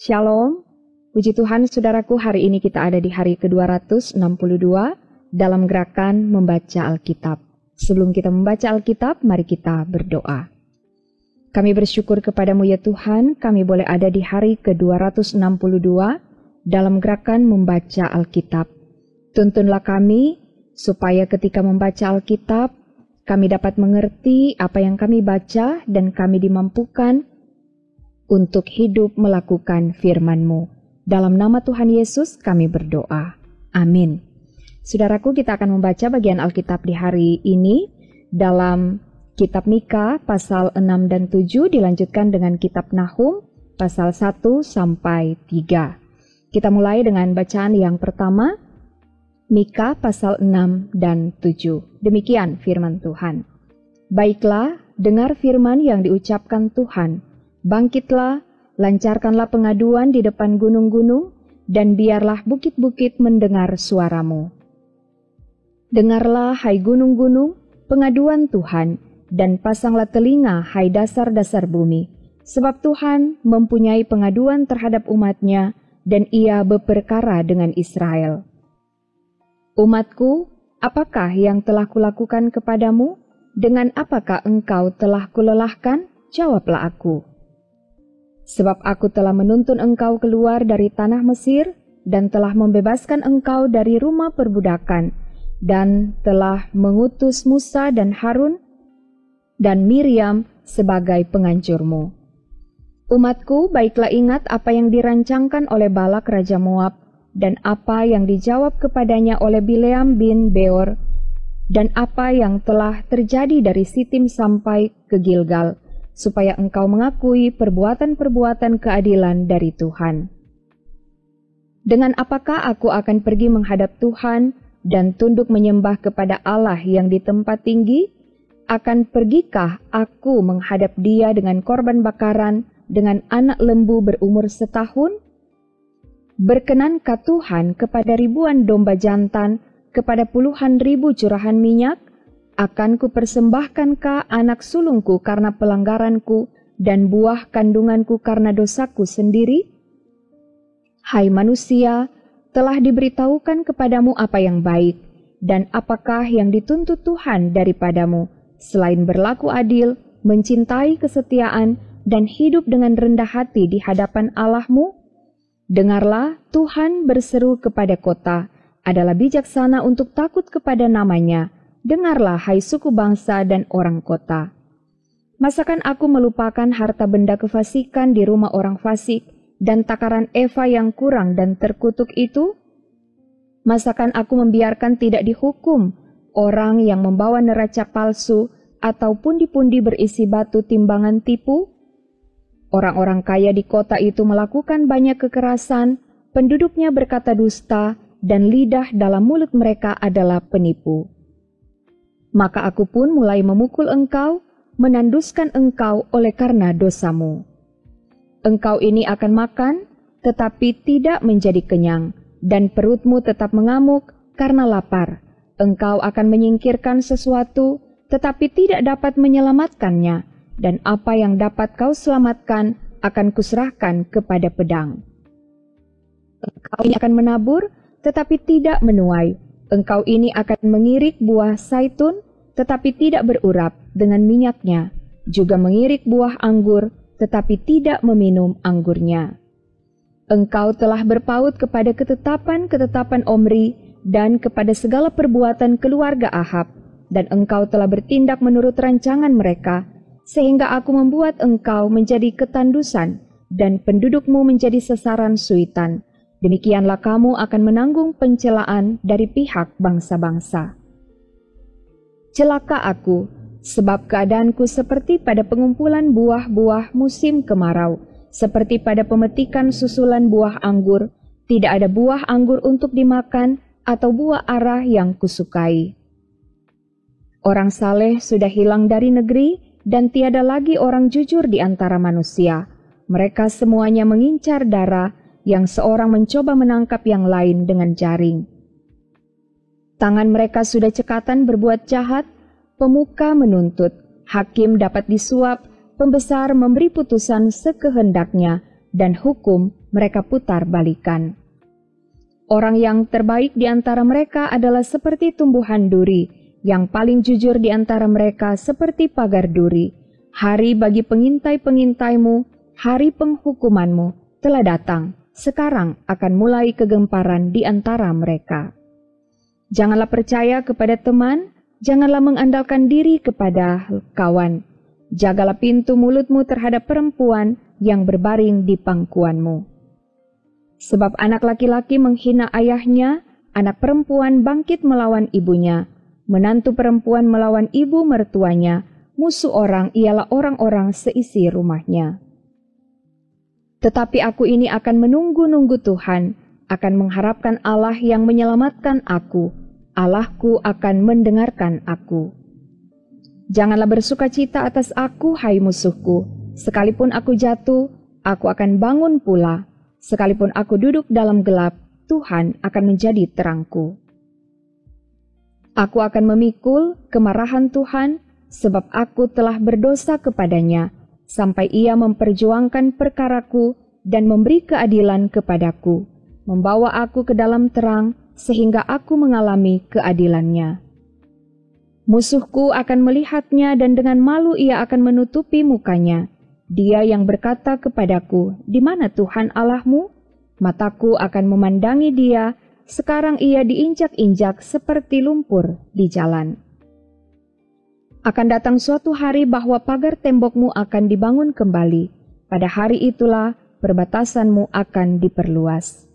Shalom, puji Tuhan saudaraku, hari ini kita ada di hari ke-262 dalam gerakan membaca Alkitab. Sebelum kita membaca Alkitab, mari kita berdoa. Kami bersyukur kepadamu ya Tuhan, kami boleh ada di hari ke-262 dalam gerakan membaca Alkitab. Tuntunlah kami supaya ketika membaca Alkitab, kami dapat mengerti apa yang kami baca dan kami dimampukan untuk hidup melakukan firman-Mu. Dalam nama Tuhan Yesus kami berdoa. Amin. Saudaraku, kita akan membaca bagian Alkitab di hari ini dalam Kitab Mika pasal 6 dan 7 dilanjutkan dengan Kitab Nahum pasal 1 sampai 3. Kita mulai dengan bacaan yang pertama, Mika pasal 6 dan 7. Demikian firman Tuhan. Baiklah, dengar firman yang diucapkan Tuhan. Bangkitlah, lancarkanlah pengaduan di depan gunung-gunung, dan biarlah bukit-bukit mendengar suaramu. Dengarlah, hai gunung-gunung, pengaduan Tuhan, dan pasanglah telinga, hai dasar-dasar bumi. Sebab Tuhan mempunyai pengaduan terhadap umat-Nya, dan Ia berperkara dengan Israel. Umatku, apakah yang telah kulakukan kepadamu? Dengan apakah engkau telah kulelahkan? Jawablah aku. Sebab aku telah menuntun engkau keluar dari tanah Mesir, dan telah membebaskan engkau dari rumah perbudakan, dan telah mengutus Musa dan Harun dan Miriam sebagai penganjurmu. Umatku, baiklah ingat apa yang dirancangkan oleh Balak Raja Moab, dan apa yang dijawab kepadanya oleh Bileam bin Beor, dan apa yang telah terjadi dari Sitim sampai ke Gilgal, supaya engkau mengakui perbuatan-perbuatan keadilan dari Tuhan. Dengan apakah aku akan pergi menghadap Tuhan dan tunduk menyembah kepada Allah yang di tempat tinggi? Akan pergikah aku menghadap Dia dengan korban bakaran, dengan anak lembu berumur setahun? Berkenankah Tuhan kepada ribuan domba jantan, kepada puluhan ribu curahan minyak? Akan kupersembahkankah anak sulungku karena pelanggaranku dan buah kandunganku karena dosaku sendiri? Hai manusia, telah diberitahukan kepadamu apa yang baik, dan apakah yang dituntut Tuhan daripadamu, selain berlaku adil, mencintai kesetiaan, dan hidup dengan rendah hati di hadapan Allahmu? Dengarlah, Tuhan berseru kepada kota, adalah bijaksana untuk takut kepada namanya. Dengarlah, hai suku bangsa dan orang kota. Masakan aku melupakan harta benda kefasikan di rumah orang fasik, dan takaran eva yang kurang dan terkutuk itu? Masakan aku membiarkan tidak dihukum orang yang membawa neraca palsu, atau pundi-pundi berisi batu timbangan tipu? Orang-orang kaya di kota itu melakukan banyak kekerasan, penduduknya berkata dusta, dan lidah dalam mulut mereka adalah penipu. Maka aku pun mulai memukul engkau, menanduskan engkau oleh karena dosamu. Engkau ini akan makan, tetapi tidak menjadi kenyang, dan perutmu tetap mengamuk karena lapar. Engkau akan menyingkirkan sesuatu, tetapi tidak dapat menyelamatkannya, dan apa yang dapat kau selamatkan akan kuserahkan kepada pedang. Engkau ini akan menabur, tetapi tidak menuai. Engkau ini akan mengirik buah zaitun, tetapi tidak berurap dengan minyaknya, juga mengirik buah anggur, tetapi tidak meminum anggurnya. Engkau telah berpaut kepada ketetapan-ketetapan Omri dan kepada segala perbuatan keluarga Ahab, dan engkau telah bertindak menurut rancangan mereka, sehingga aku membuat engkau menjadi ketandusan dan pendudukmu menjadi sasaran suitan. Demikianlah kamu akan menanggung pencelaan dari pihak bangsa-bangsa. Celaka aku, sebab keadaanku seperti pada pengumpulan buah-buah musim kemarau, seperti pada pemetikan susulan buah anggur, tidak ada buah anggur untuk dimakan atau buah arah yang kusukai. Orang saleh sudah hilang dari negeri, dan tiada lagi orang jujur di antara manusia. Mereka semuanya mengincar darah, yang seorang mencoba menangkap yang lain dengan jaring. Tangan mereka sudah cekatan berbuat jahat, pemuka menuntut, hakim dapat disuap, pembesar memberi putusan sekehendaknya, dan hukum mereka putar balikan. Orang yang terbaik di antara mereka adalah seperti tumbuhan duri, yang paling jujur di antara mereka seperti pagar duri. Hari bagi pengintai-pengintaimu, hari penghukumanmu telah datang, sekarang akan mulai kegemparan di antara mereka. Janganlah percaya kepada teman, janganlah mengandalkan diri kepada kawan. Jagalah pintu mulutmu terhadap perempuan yang berbaring di pangkuanmu. Sebab anak laki-laki menghina ayahnya, anak perempuan bangkit melawan ibunya, menantu perempuan melawan ibu mertuanya, musuh orang ialah orang-orang seisi rumahnya. Tetapi aku ini akan menunggu-nunggu Tuhan, akan mengharapkan Allah yang menyelamatkan aku. Allahku akan mendengarkan aku. Janganlah bersukacita atas aku, hai musuhku. Sekalipun aku jatuh, aku akan bangun pula. Sekalipun aku duduk dalam gelap, Tuhan akan menjadi terangku. Aku akan memikul kemarahan Tuhan, sebab aku telah berdosa kepadanya, sampai ia memperjuangkan perkaraku dan memberi keadilan kepadaku, membawa aku ke dalam terang, sehingga aku mengalami keadilannya. Musuhku akan melihatnya dan dengan malu ia akan menutupi mukanya. Dia yang berkata kepadaku, "Di mana Tuhan Allahmu?" Mataku akan memandangi dia, sekarang ia diinjak-injak seperti lumpur di jalan. Akan datang suatu hari bahwa pagar tembokmu akan dibangun kembali. Pada hari itulah perbatasanmu akan diperluas.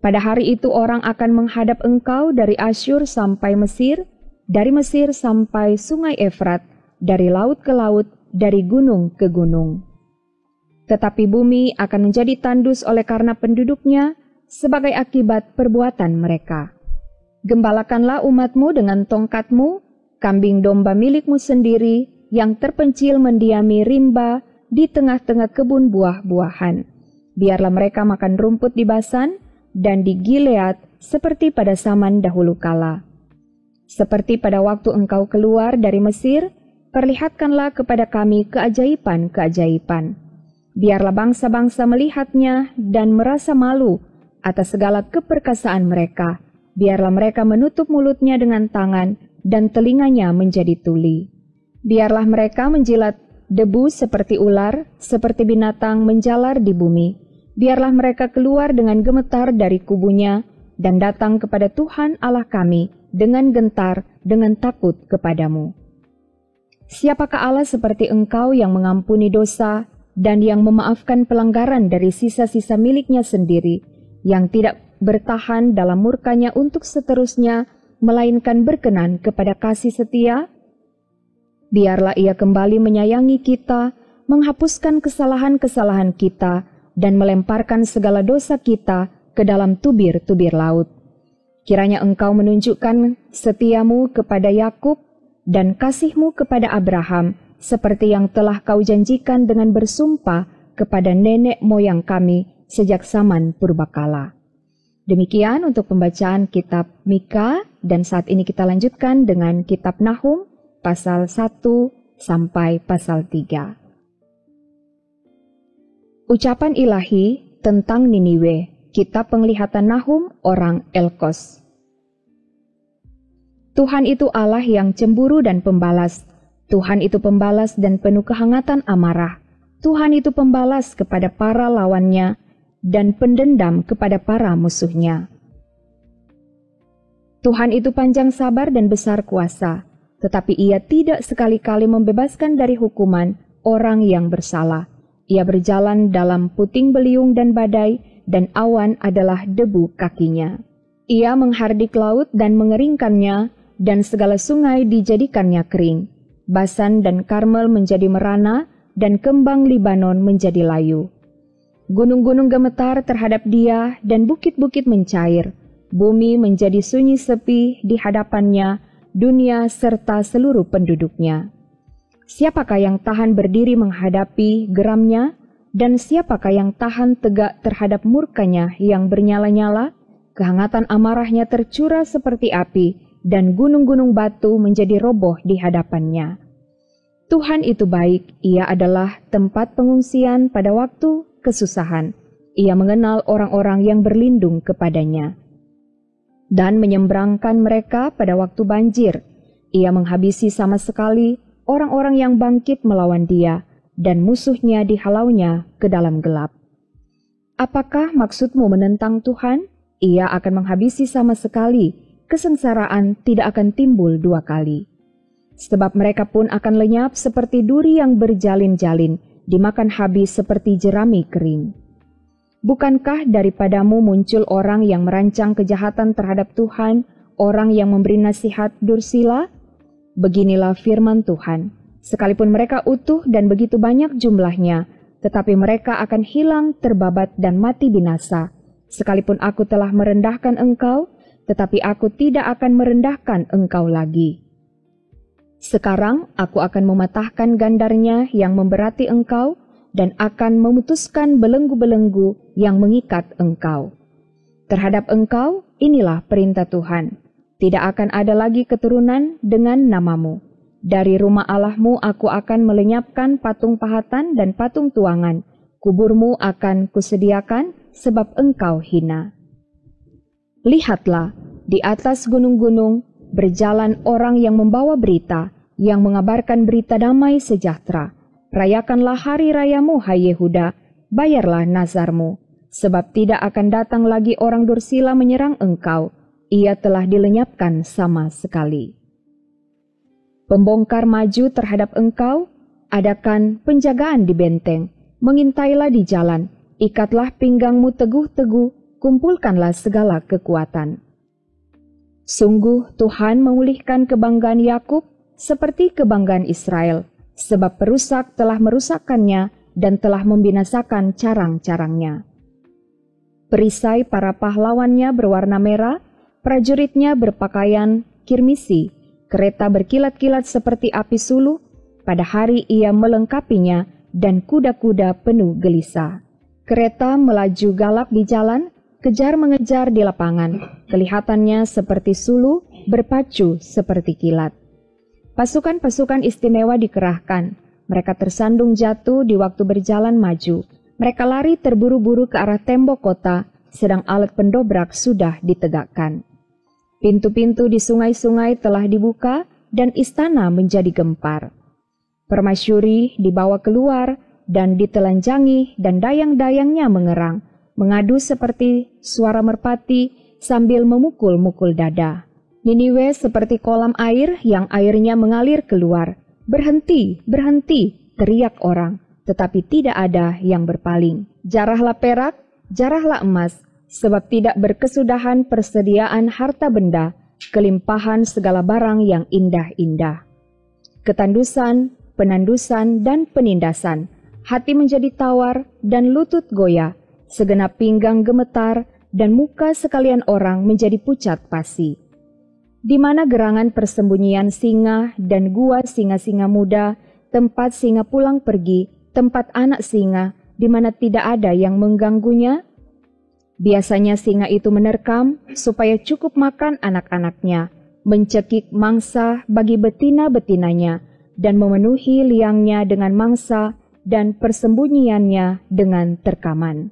Pada hari itu orang akan menghadap engkau dari Asyur sampai Mesir, dari Mesir sampai sungai Efrat, dari laut ke laut, dari gunung ke gunung. Tetapi bumi akan menjadi tandus oleh karena penduduknya, sebagai akibat perbuatan mereka. Gembalakanlah umatmu dengan tongkatmu, kambing domba milikmu sendiri, yang terpencil mendiami rimba di tengah-tengah kebun buah-buahan. Biarlah mereka makan rumput di Basan, dan di Gilead seperti pada zaman dahulu kala. Seperti pada waktu engkau keluar dari Mesir, perlihatkanlah kepada kami keajaiban-keajaiban. Biarlah bangsa-bangsa melihatnya dan merasa malu atas segala keperkasaan mereka. Biarlah mereka menutup mulutnya dengan tangan dan telinganya menjadi tuli. Biarlah mereka menjilat debu seperti ular, seperti binatang menjalar di bumi. Biarlah mereka keluar dengan gemetar dari kubunya dan datang kepada Tuhan Allah kami dengan gentar, dengan takut kepadamu. Siapakah Allah seperti engkau yang mengampuni dosa dan yang memaafkan pelanggaran dari sisa-sisa miliknya sendiri, yang tidak bertahan dalam murkanya untuk seterusnya, melainkan berkenan kepada kasih setia? Biarlah ia kembali menyayangi kita, menghapuskan kesalahan-kesalahan kita, dan melemparkan segala dosa kita ke dalam tubir-tubir laut. Kiranya engkau menunjukkan setiamu kepada Yakub dan kasihmu kepada Abraham, seperti yang telah kau janjikan dengan bersumpah kepada nenek moyang kami sejak zaman purbakala. Demikian untuk pembacaan kitab Mika, dan saat ini kita lanjutkan dengan kitab Nahum, pasal 1 sampai pasal 3. Ucapan ilahi tentang Niniwe, kitab penglihatan Nahum orang Elkos. Tuhan itu Allah yang cemburu dan pembalas. Tuhan itu pembalas dan penuh kehangatan amarah. Tuhan itu pembalas kepada para lawannya dan pendendam kepada para musuhnya. Tuhan itu panjang sabar dan besar kuasa, tetapi ia tidak sekali-kali membebaskan dari hukuman orang yang bersalah. Ia berjalan dalam puting beliung dan badai, dan awan adalah debu kakinya. Ia menghardik laut dan mengeringkannya, dan segala sungai dijadikannya kering. Basan dan Karmel menjadi merana, dan kembang Libanon menjadi layu. Gunung-gunung gemetar terhadap dia, dan bukit-bukit mencair. Bumi menjadi sunyi sepi di hadapannya, dunia serta seluruh penduduknya. Siapakah yang tahan berdiri menghadapi geramnya, dan siapakah yang tahan tegak terhadap murkanya yang bernyala-nyala? Kehangatan amarahnya tercurah seperti api, dan gunung-gunung batu menjadi roboh di hadapannya. Tuhan itu baik, Ia adalah tempat pengungsian pada waktu kesusahan. Ia mengenal orang-orang yang berlindung kepadanya dan menyeberangkan mereka pada waktu banjir. Ia menghabisi sama sekali orang-orang yang bangkit melawan Dia, dan musuhnya dihalaunya ke dalam gelap. Apakah maksudmu menentang Tuhan? Ia akan menghabisi sama sekali, kesengsaraan tidak akan timbul dua kali. Sebab mereka pun akan lenyap seperti duri yang berjalin-jalin, dimakan habis seperti jerami kering. Bukankah daripadamu muncul orang yang merancang kejahatan terhadap Tuhan, orang yang memberi nasihat dursila? Beginilah firman Tuhan, sekalipun mereka utuh dan begitu banyak jumlahnya, tetapi mereka akan hilang, terbabat dan mati binasa. Sekalipun aku telah merendahkan engkau, tetapi aku tidak akan merendahkan engkau lagi. Sekarang aku akan mematahkan gandarnya yang memberati engkau, dan akan memutuskan belenggu-belenggu yang mengikat engkau. Terhadap engkau, inilah perintah Tuhan. Tidak akan ada lagi keturunan dengan namamu. Dari rumah Allahmu aku akan melenyapkan patung pahatan dan patung tuangan. Kuburmu akan kusediakan sebab engkau hina. Lihatlah, di atas gunung-gunung berjalan orang yang membawa berita, yang mengabarkan berita damai sejahtera. Rayakanlah hari rayamu, hai Yehuda, bayarlah nazarmu, sebab tidak akan datang lagi orang dursila menyerang engkau. Ia telah dilenyapkan sama sekali. Pembongkar maju terhadap engkau, adakan penjagaan di benteng, mengintailah di jalan, ikatlah pinggangmu teguh-teguh, kumpulkanlah segala kekuatan. Sungguh Tuhan memulihkan kebanggaan Yakub seperti kebanggaan Israel, sebab perusak telah merusakkannya dan telah membinasakan carang-carangnya. Perisai para pahlawannya berwarna merah, prajuritnya berpakaian kirmisi, kereta berkilat-kilat seperti api suluh, pada hari ia melengkapinya, dan kuda-kuda penuh gelisah. Kereta melaju galak di jalan, kejar mengejar di lapangan, kelihatannya seperti suluh, berpacu seperti kilat. Pasukan-pasukan istimewa dikerahkan, mereka tersandung jatuh di waktu berjalan maju, mereka lari terburu-buru ke arah tembok kota, sedang alat pendobrak sudah ditegakkan. Pintu-pintu di sungai-sungai telah dibuka, dan istana menjadi gempar. Permasyuri dibawa keluar, dan ditelanjangi, dan dayang-dayangnya mengerang, mengadu seperti suara merpati sambil memukul-mukul dada. Niniwe seperti kolam air yang airnya mengalir keluar. Berhenti, berhenti, teriak orang, tetapi tidak ada yang berpaling. Jarahlah perak, jarahlah emas, sebab tidak berkesudahan persediaan harta benda, kelimpahan segala barang yang indah-indah. Ketandusan, penandusan, dan penindasan, hati menjadi tawar dan lutut goyah, segenap pinggang gemetar, dan muka sekalian orang menjadi pucat pasi. Di mana gerangan persembunyian singa dan gua singa-singa muda, tempat singa pulang pergi, tempat anak singa, di mana tidak ada yang mengganggunya? Biasanya singa itu menerkam supaya cukup makan anak-anaknya, mencekik mangsa bagi betina-betinanya, dan memenuhi liangnya dengan mangsa dan persembunyiannya dengan terkaman.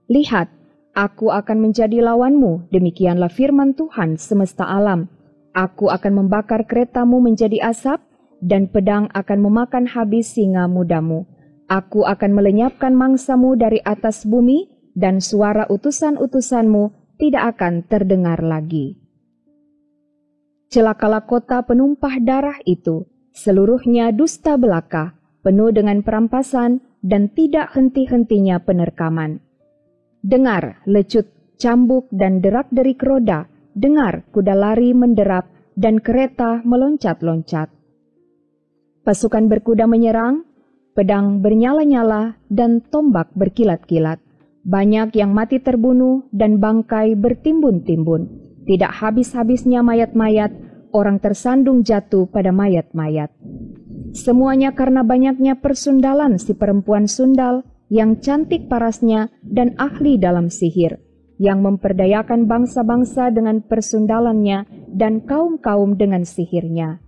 Lihat, aku akan menjadi lawanmu, demikianlah firman Tuhan semesta alam. Aku akan membakar keretamu menjadi asap, dan pedang akan memakan habis singa mudamu. Aku akan melenyapkan mangsamu dari atas bumi, dan suara utusan-utusanmu tidak akan terdengar lagi. Celakalah kota penumpah darah itu, seluruhnya dusta belaka, penuh dengan perampasan, dan tidak henti-hentinya penerkaman. Dengar lecut cambuk dan derak-derik roda, dengar kuda lari menderap dan kereta meloncat-loncat. Pasukan berkuda menyerang, pedang bernyala-nyala dan tombak berkilat-kilat. Banyak yang mati terbunuh dan bangkai bertimbun-timbun. Tidak habis-habisnya mayat-mayat, orang tersandung jatuh pada mayat-mayat. Semuanya karena banyaknya persundalan si perempuan sundal, yang cantik parasnya dan ahli dalam sihir. yang memperdayakan bangsa-bangsa dengan persundalannya dan kaum-kaum dengan sihirnya.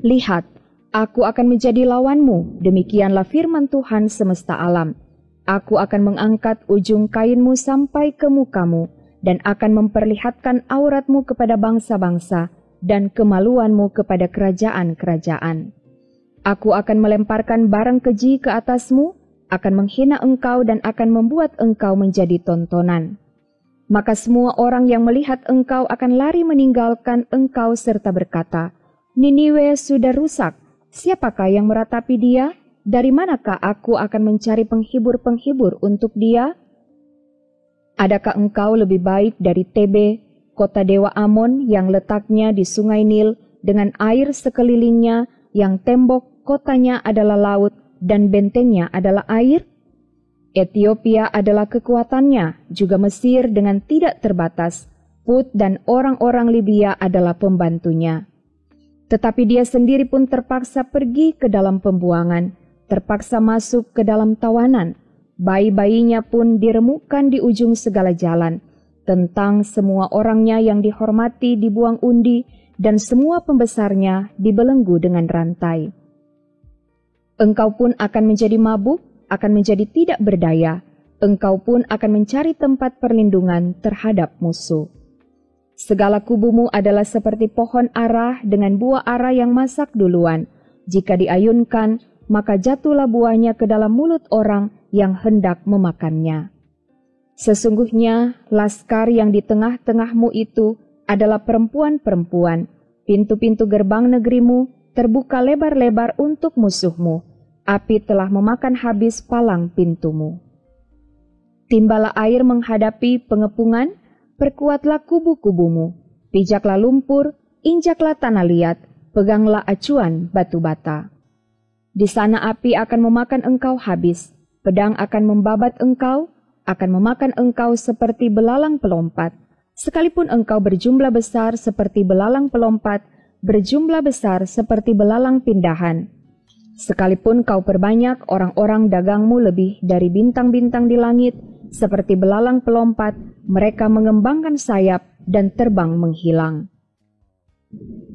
Lihat, aku akan menjadi lawanmu, demikianlah firman Tuhan semesta alam. Aku akan mengangkat ujung kainmu sampai ke mukamu, dan akan memperlihatkan auratmu kepada bangsa-bangsa, dan kemaluanmu kepada kerajaan-kerajaan. Aku akan melemparkan barang keji ke atasmu, akan menghina engkau dan akan membuat engkau menjadi tontonan. Maka semua orang yang melihat engkau akan lari meninggalkan engkau serta berkata, Niniwe sudah rusak, siapakah yang meratapi dia? Dari manakah aku akan mencari penghibur-penghibur untuk dia? Adakah engkau lebih baik dari Tebe, kota dewa Amon yang letaknya di sungai Nil dengan air sekelilingnya, yang tembok kotanya adalah laut dan bentengnya adalah air? Ethiopia adalah kekuatannya, juga Mesir dengan tidak terbatas. Put dan orang-orang Libya adalah pembantunya. Tetapi dia sendiri pun terpaksa pergi ke dalam pembuangan, terpaksa masuk ke dalam tawanan. Bayi-bayinya pun diremukkan di ujung segala jalan. Tentang semua orangnya yang dihormati dibuang undi, dan semua pembesarnya dibelenggu dengan rantai. Engkau pun akan menjadi mabuk, akan menjadi tidak berdaya. Engkau pun akan mencari tempat perlindungan terhadap musuh. Segala kubumu adalah seperti pohon ara dengan buah ara yang masak duluan. Jika diayunkan, maka jatuhlah buahnya ke dalam mulut orang yang hendak memakannya. Sesungguhnya, laskar yang di tengah-tengahmu itu adalah perempuan-perempuan. Pintu-pintu gerbang negerimu terbuka lebar-lebar untuk musuhmu. Api telah memakan habis palang pintumu. Timbalah air menghadapi pengepungan, perkuatlah kubu-kubumu. Pijaklah lumpur, injaklah tanah liat, peganglah acuan batu bata. Di sana api akan memakan engkau habis, pedang akan membabat engkau, akan memakan engkau seperti belalang pelompat. Sekalipun engkau berjumlah besar seperti belalang pelompat, berjumlah besar seperti belalang pindahan. Sekalipun kau perbanyak, orang-orang dagangmu lebih dari bintang-bintang di langit, seperti belalang pelompat, mereka mengembangkan sayap dan terbang menghilang.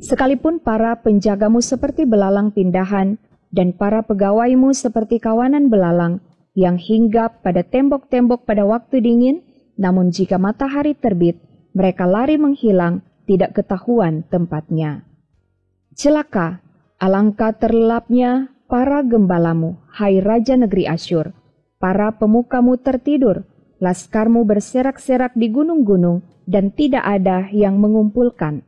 Sekalipun para penjagamu seperti belalang pindahan, dan para pegawaimu seperti kawanan belalang, yang hinggap pada tembok-tembok pada waktu dingin, namun jika matahari terbit, mereka lari menghilang, tidak ketahuan tempatnya. Celaka, alangkah terlelapnya para gembalamu, hai Raja negeri Asyur. Para pemukamu tertidur, laskarmu berserak-serak di gunung-gunung, dan tidak ada yang mengumpulkan.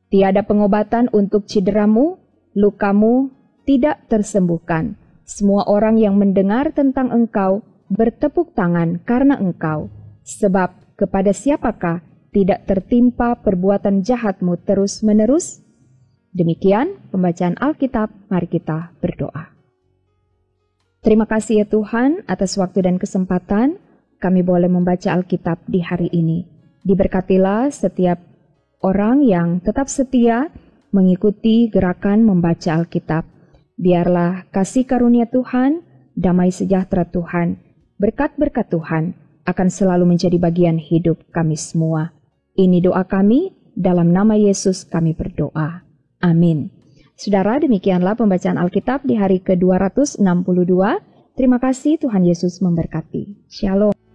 Tiada pengobatan untuk cederamu, lukamu tidak tersembuhkan. Semua orang yang mendengar tentang engkau bertepuk tangan karena engkau, sebab kepada siapakah tidak tertimpa perbuatan jahatmu terus-menerus? Demikian pembacaan Alkitab, mari kita berdoa. Terima kasih ya Tuhan atas waktu dan kesempatan kami boleh membaca Alkitab di hari ini. Diberkatilah setiap orang yang tetap setia mengikuti gerakan membaca Alkitab. Biarlah kasih karunia Tuhan, damai sejahtera Tuhan, berkat-berkat Tuhan akan selalu menjadi bagian hidup kami semua. Ini doa kami, dalam nama Yesus kami berdoa. Amin. Saudara, demikianlah pembacaan Alkitab di hari ke-262. Terima kasih, Tuhan Yesus memberkati. Shalom.